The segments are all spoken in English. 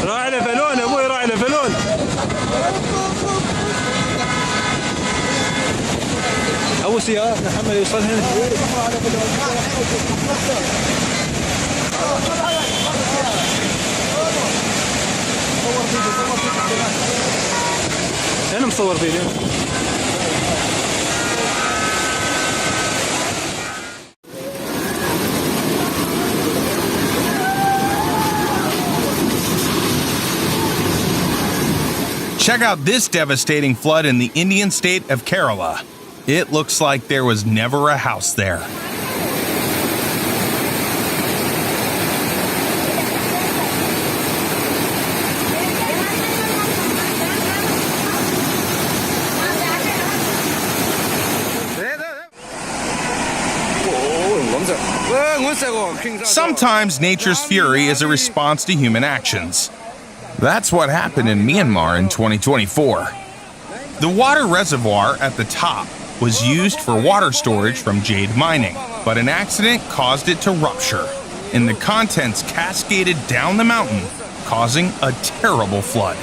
راح لفلون ابوي راح لفلون ابو سيارة محمد يوصل هنا انا مصور فيديو Check out this devastating flood in the Indian state of Kerala. It looks like there was never a house there. Sometimes nature's fury is a response to human actions. That's what happened in Myanmar in 2024. The water reservoir at the top was used for water storage from jade mining, but an accident caused it to rupture, and the contents cascaded down the mountain, causing a terrible flood.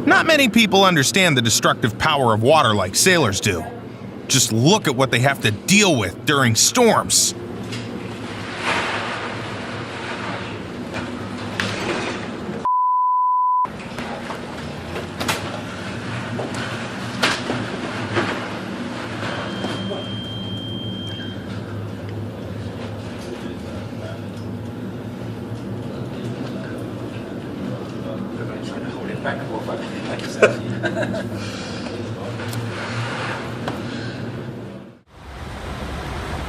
Not many people understand the destructive power of water like sailors do. Just look at what they have to deal with during storms.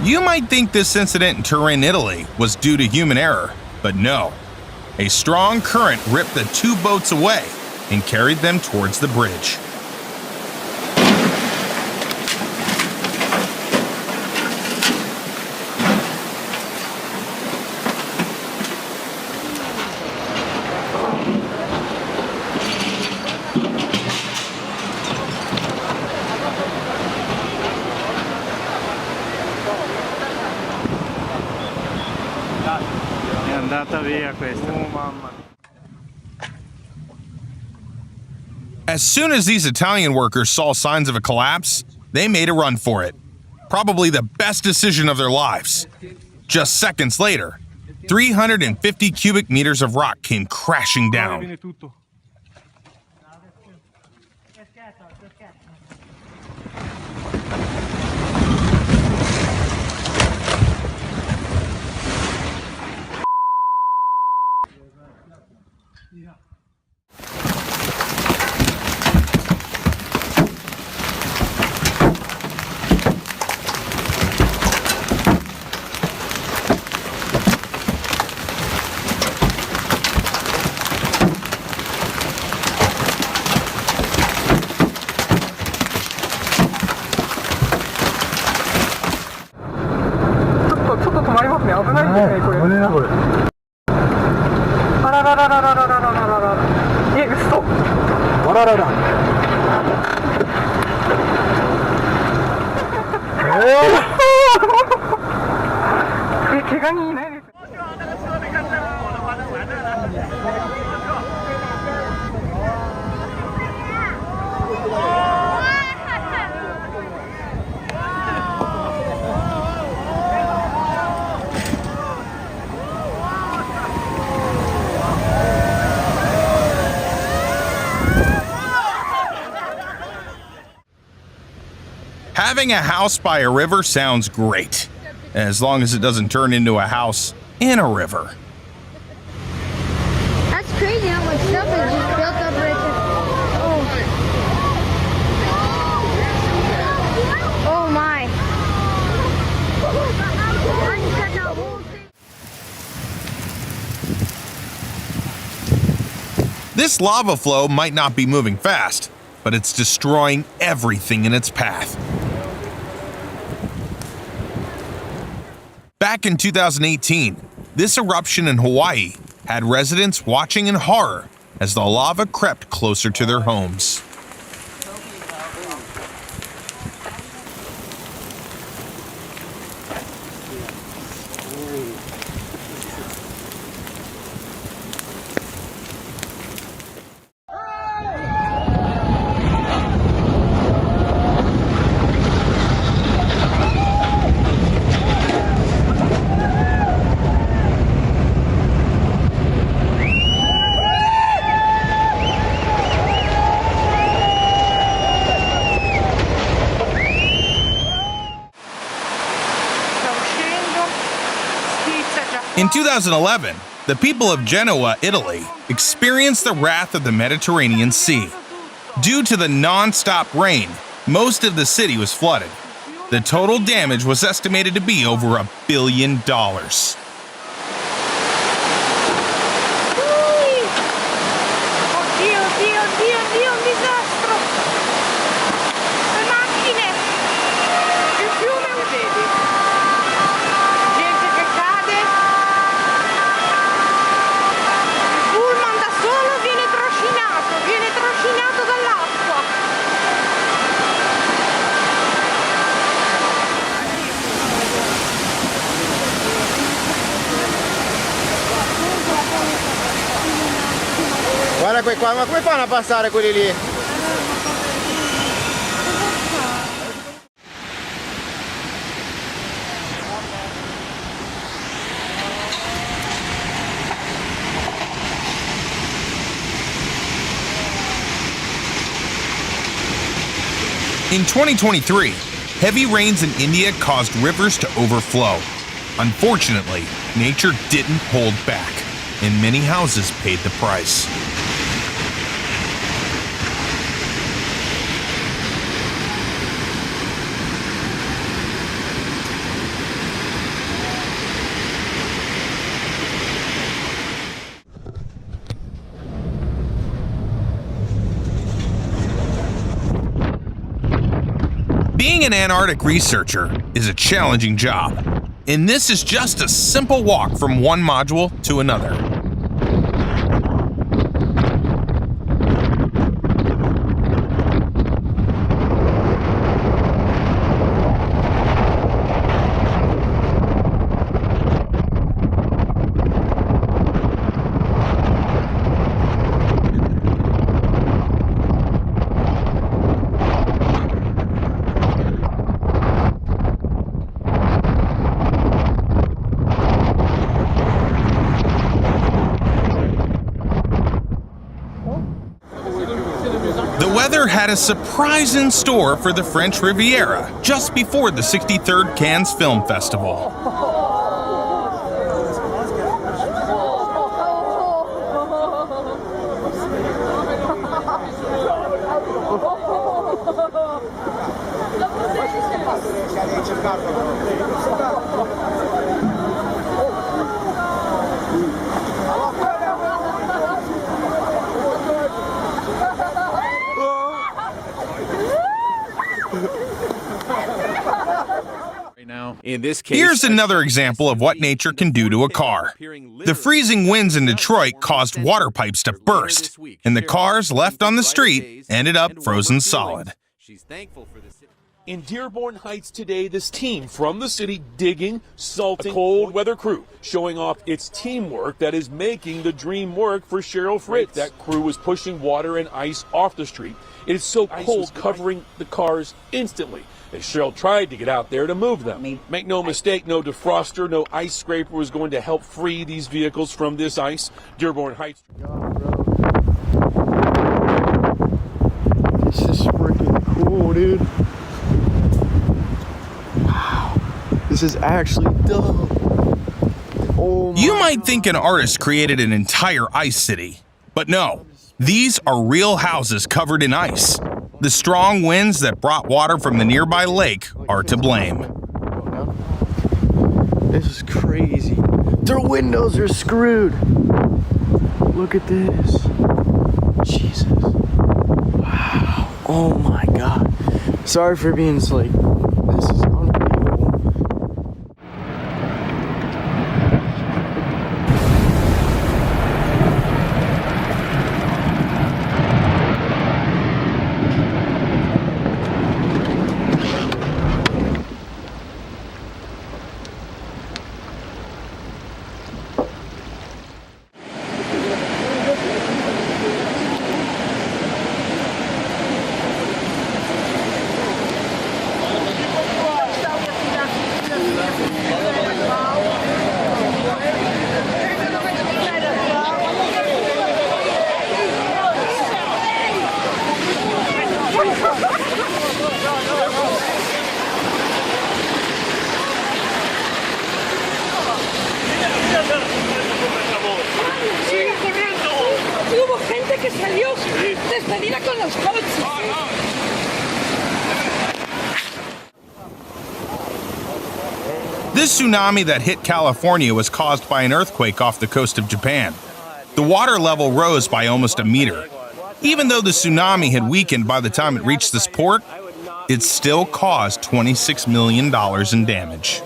You might think this incident in Turin, Italy was due to human error, but no. A strong current ripped the two boats away and carried them towards the bridge. As soon as these Italian workers saw signs of a collapse, they made a run for it. Probably the best decision of their lives. Just seconds later, 350 cubic meters of rock came crashing down. Having a house by a river sounds great, as long as it doesn't turn into a house in a river. crazy how much stuff is just built up right there. Oh. Oh my. This lava flow might not be moving fast, but it's destroying everything in its path. Back in 2018, this eruption in Hawaii had residents watching in horror as the lava crept closer to their homes. In 2011, the people of Genoa, Italy, experienced the wrath of the Mediterranean Sea. Due to the non-stop rain, most of the city was flooded. The total damage was estimated to be over $1 billion. Guarda qua, ma come fanno a passare quelli lì? In 2023, heavy rains in India caused rivers to overflow. Unfortunately, nature didn't hold back, and many houses paid the price. Being an Antarctic researcher is a challenging job, and this is just a simple walk from one module to another. The weather had a surprise in store for the French Riviera just before the 63rd Cannes Film Festival. Here's another example of what nature can do to a car. The freezing winds in Detroit caused water pipes to burst, and the cars left on the street ended up frozen solid. In Dearborn Heights today, this team from the city digging, salting, a cold weather crew showing off its teamwork that is making the dream work for Cheryl Fritz. That crew was pushing water and ice off the street. It is so cold, covering the cars instantly, as Cheryl tried to get out there to move them. Make no mistake, no defroster, no ice scraper was going to help free these vehicles from this ice. Dearborn Heights. This is freaking cool, dude. This is actually dope. Oh You might think an artist created an entire ice city, But no, these are real houses covered in ice. The strong winds that brought water from the nearby lake are to blame. This is crazy. Their windows are screwed. Look at this. Jesus. Wow. Oh my God. Sorry for being like, this is unbelievable. Hubo gente que salió despedida con los coches. This tsunami that hit California was caused by an earthquake off the coast of Japan. The water level rose by almost a meter. Even though the tsunami had weakened by the time it reached this port, it still caused $26 million in damage.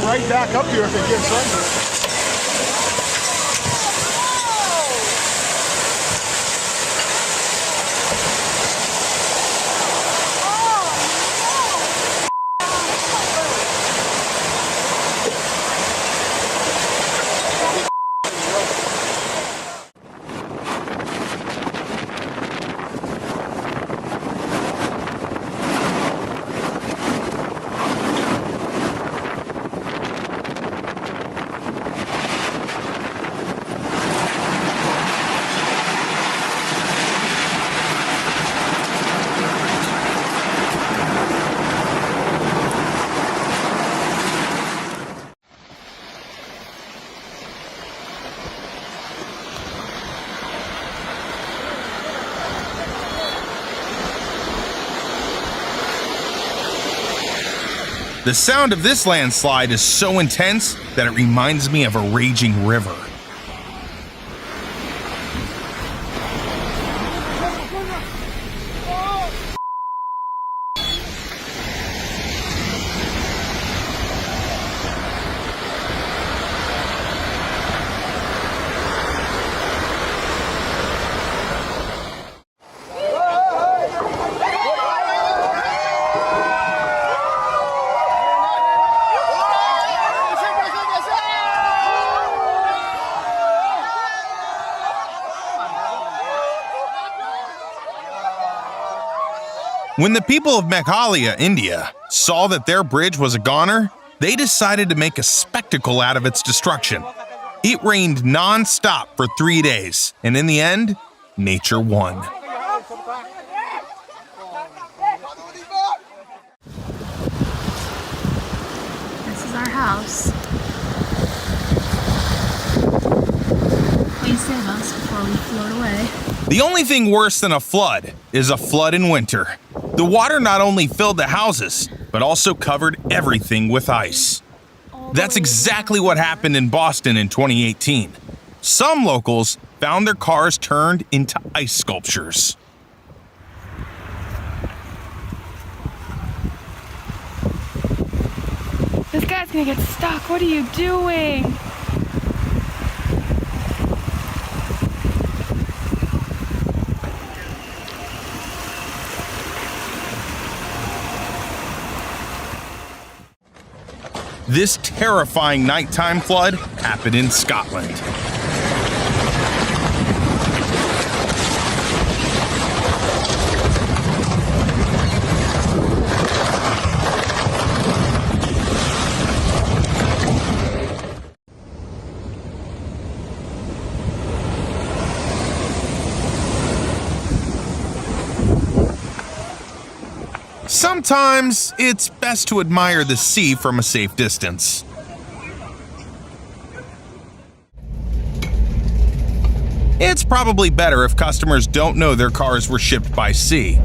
Right back up here if it gets under. The sound of this landslide is so intense that it reminds me of a raging river. When the people of Meghalaya, India, saw that their bridge was a goner, they decided to make a spectacle out of its destruction. It rained non-stop for 3 days, and in the end, nature won. This is our house. Please save us before we float away. The only thing worse than a flood is a flood in winter. The water not only filled the houses, but also covered everything with ice. That's exactly what happened in Boston in 2018. Some locals found their cars turned into ice sculptures. This guy's gonna get stuck. What are you doing? This terrifying nighttime flood happened in Scotland. Sometimes it's best to admire the sea from a safe distance. It's probably better if customers don't know their cars were shipped by sea.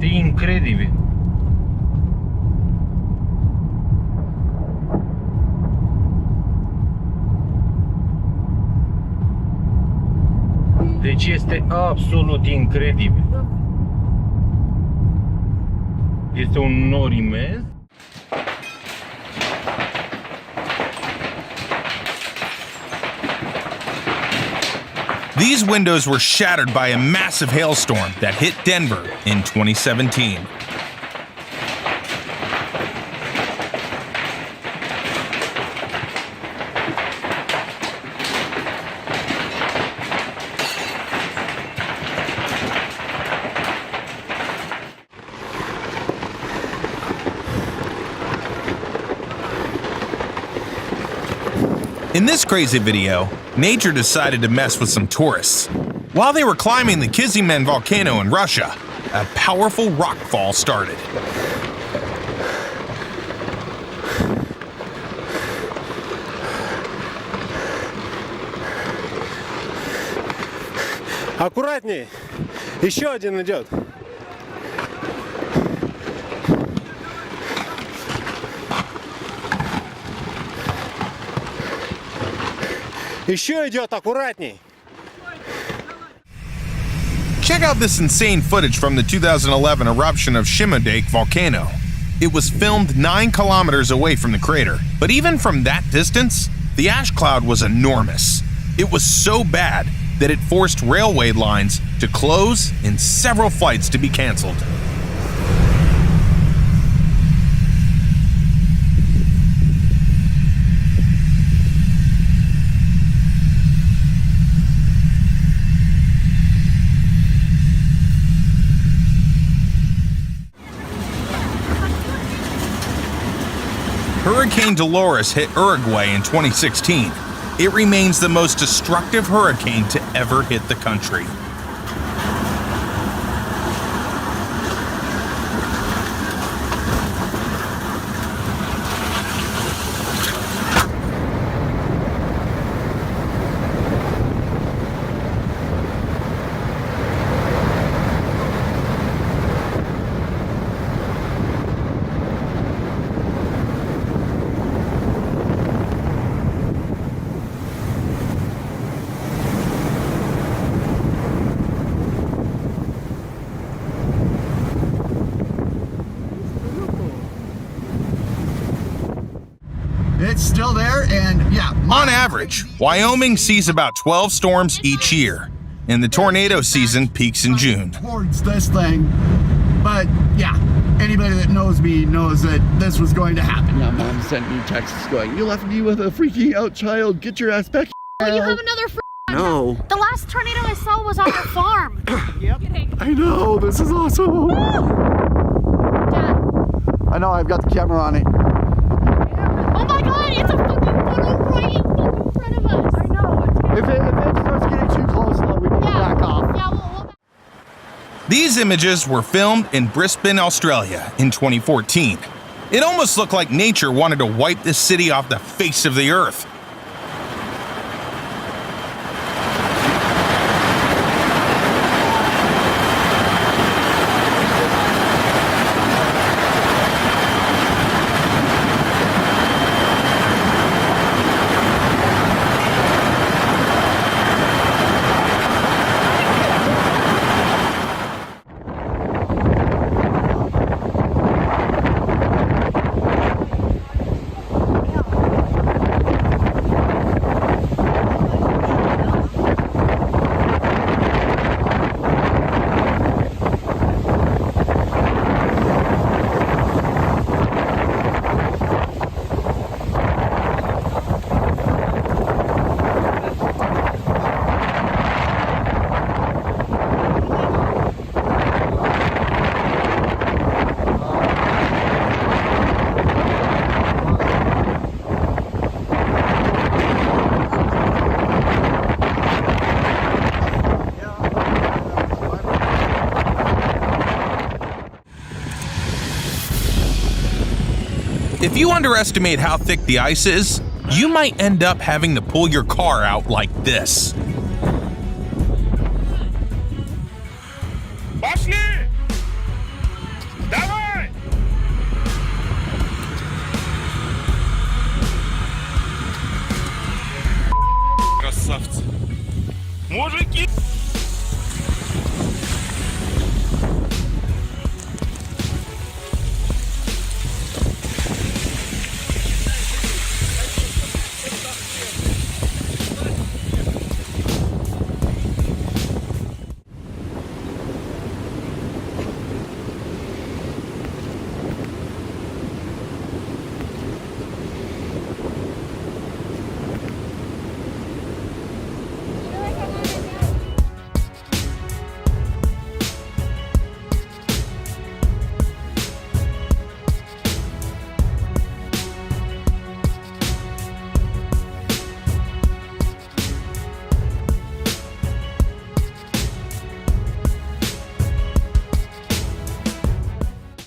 Incredibil. Deci este absolut incredibil. Este un nor imens. These windows were shattered by a massive hailstorm that hit Denver in 2017. In this crazy video, nature decided to mess with some tourists. While they were climbing the Kizilmen volcano in Russia, a powerful rockfall started. Аккуратнее. Еще один идет. Еще идет, аккуратней. Check out this insane footage from the 2011 eruption of Shimodake volcano. It was filmed 9 kilometers away from the crater, but even from that distance, the ash cloud was enormous. It was so bad that it forced railway lines to close and several flights to be canceled. Hurricane Dolores hit Uruguay in 2016. It remains the most destructive hurricane to ever hit the country. It's still there, and yeah. On average, Wyoming sees about 12 storms each year, and the tornado season peaks in June. Towards this thing, but yeah, anybody that knows me knows that this was going to happen. Yeah, mom sent me texts going, "You left me with a freaking out child. Get your ass back." Well, you have another No. The last tornado I saw was on your farm. Yep. I know, this is awesome. Dad. I know, I've got the camera on it. Oh my god, it's a fucking funnel right in front of us. I know. If it starts getting too close, though, we need to back off. Yeah, we'll These images were filmed in Brisbane, Australia in 2014. It almost looked like nature wanted to wipe this city off the face of the earth. If you underestimate how thick the ice is, you might end up having to pull your car out like this. Пошли! Давай! Красавцы! Мужики!